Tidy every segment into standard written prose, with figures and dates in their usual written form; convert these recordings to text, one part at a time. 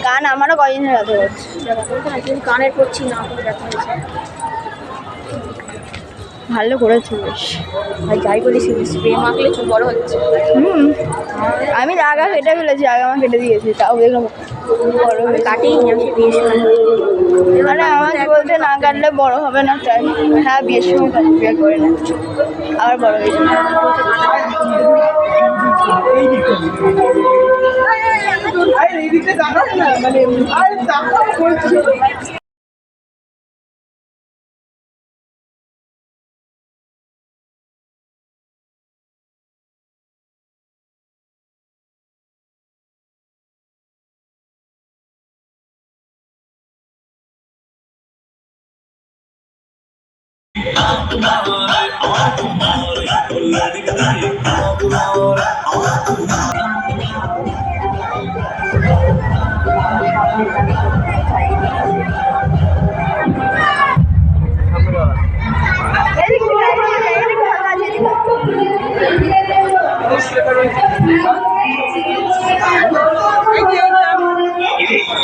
গান আমারও কদিন ব্যথা করছে, কানের করছি না ব্যথা হয়েছে। ভালো করেছে বেশ। ভাই যাই বলিস স্প্রে মাখলে চুল বড় হচ্ছে। আমি আগা কেটে ফেলেছি, আগে আমার কেটে দিয়েছি, তাও দেখলাম বড় হয়ে কাটেই না, সে বিয়ের সময়। মানে আমাকে বলতে না কাটলে বড় হবে না, তাই হ্যাঁ বিয়ের সময় বিয়ে করে না আবার বড় হয়ে যাবে।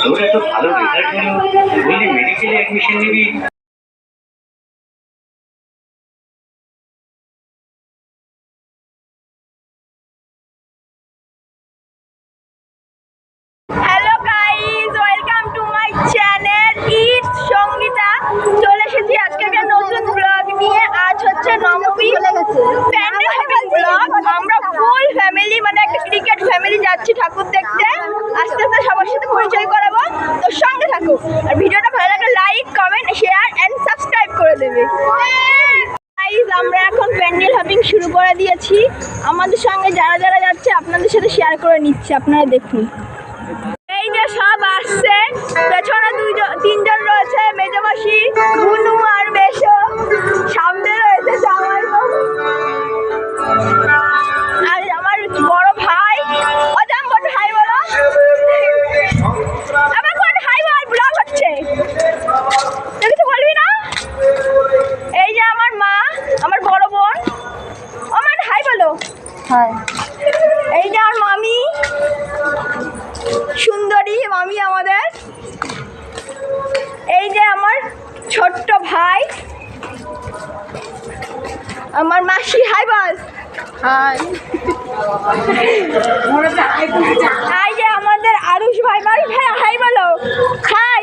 তোর এত ভালো রেজাল্ট হলো, বললি মেডিকেলে অ্যাডমিশন নিবি। Hello guys, welcome to my channel it's Sangeeta. চলে এসেছি আজকে একটা নতুন ব্লগ নিয়ে। আজ হচ্ছে নবমী প্যান্ডেল হপিং ব্লগ। আমরা ফুল ফ্যামিলি, মানে একটা ক্রিকেট ফ্যামিলি যাচ্ছি ঠাকুর দেখতে। আস্তে আস্তে সবার সাথে পরিচয় করাবো, তো সঙ্গে থাকো। আর ভিডিওটা ভালো লাগলে like, comment, share and subscribe করে দেবে। আমরা এখন প্যান্ডেল হপিং শুরু করে দিয়েছি। আমাদের সঙ্গে যারা যারা যাচ্ছে আপনাদের সাথে শেয়ার করে নিচ্ছি, আপনারা দেখুন। এই যে সব আসছে, পেছনে তিনজন রয়েছে, মেজমাসি, বুনু আর বেশো। সামনে রয়েছে জামাই আর আমার বড় ভাই। ও জাম বড় হাই বলো, আমার কোন হাই বল, ব্লগ হচ্ছে, কিছু বলবি না? এই যে আমার মা, আমার বড় বোন। ও মা হাই বলো। হাই। এই যে আমার মামি, সুন্দরী মামি আমাদের। এই যে আমার ছোট্ট ভাই, আমার মাসি। হাই বল। হাই। এই যে আমাদের আরুষ ভাই, ভাই হাই বলো। খাই।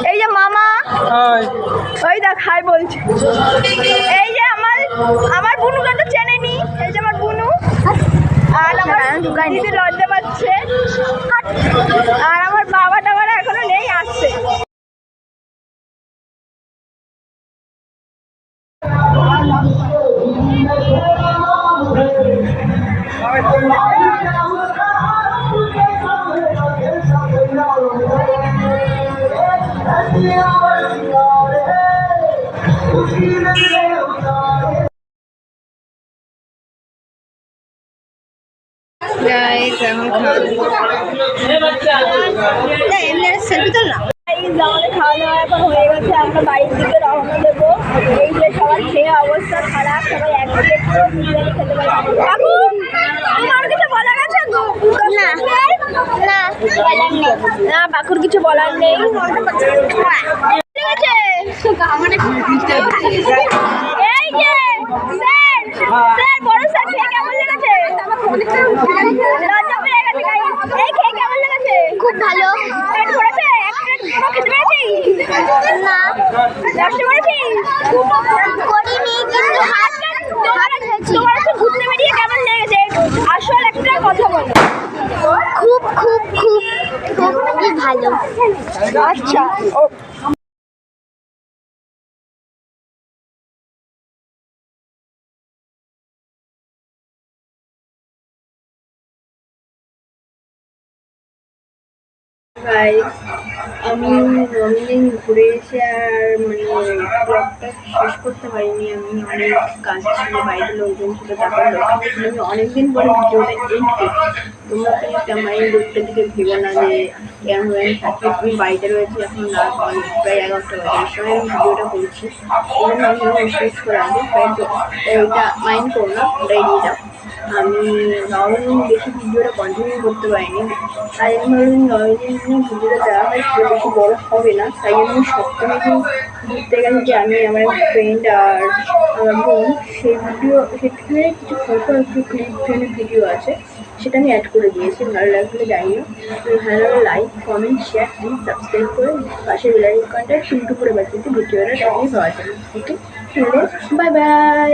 এই যে মামা, ওই দেখ হাই বলছে। এই যে আমার বুনুকে তো চেনেনি, এই যে আমার বুনু। আর আমার দিদি লজ্জা পাচ্ছে। আর আমার বাবা টাবারা এখনো নেই, আসছে। আমাদের খাওয়া দাওয়া এখন হয়ে গেছে, আমরা বাড়ির দিকে রওনা দেবো। এই যে সবার খেয়ে অবস্থা খারাপ, সবাই এক প্লেট বিরিয়ানি খেতে পারে। তোমার কিছু বলার আছে? না না না, বাকুর কিছু বলার নেই। এই যে স্যার, স্যার বড় স্যার খেয়ে কেমন লেগেছে? লজ্জা পেয়ে গেছে। এই খেয়ে কেমন লেগেছে? খুব ভালো। পেট ভরেছে? এক প্লেট খেতে পেরেছিস? না। কষ্ট করেছিস? করিনি, কিন্তু তোমার একটু ঘুরতে বেরিয়ে কেমন লেগেছে? আসল একটা কথা বলো। খুব খুব খুব খুবই ভালো। আচ্ছা। গাইস, আমি নবদিন ঘুরে এসে আর ব্লগটা শেষ করতে পারিনি। আমি অনেক কাজ ছিল, বাইরের লোকজন ছিল, তারপর লক্ষ্য ছিল। আমি অনেকদিন পরে ভিডিওটা এডিট করছি। তোমরা প্লিজ আমার এই লোকটা দিকে ভেবো না যে কেমন হয়ে থাকি। আমি বাড়িতে রয়েছি, এখন রাত অনেক প্রায় 11টা বাজে। এই সময় আমি ভিডিওটা করছি, এই জন্য আমি শেষ করে আগে ওইটা মাইন্ড করো না, ওটা এড়িয়ে যাও। আমি 9 দিন বেশি ভিডিওটা কন্টিনিউ করতে পারিনি, তাই আমি ভাবলাম 9 দিন ভিডিওটা দেওয়া হয় সেটা বেশি বড় হবে না। তাই আমি সপ্তমী দিন ঘুরতে গেছি যে আমি আমার ফ্রেন্ড আর আমার বোন, সেই ভিডিও সেখানে কিছু ফটো একটু ক্লিপ ট্রেনের ভিডিও আছে, সেটা আমি অ্যাড করে দিয়েছি। ভালো লাগলে জানিও, ভালো লাগলে like, comment, share and subscribe করে পাশে বেল আইকনটা টিন্টু করে বাঁচিয়ে ভিডিওটা টাইমে পাওয়া যাবে। ওকে, বাই বাই।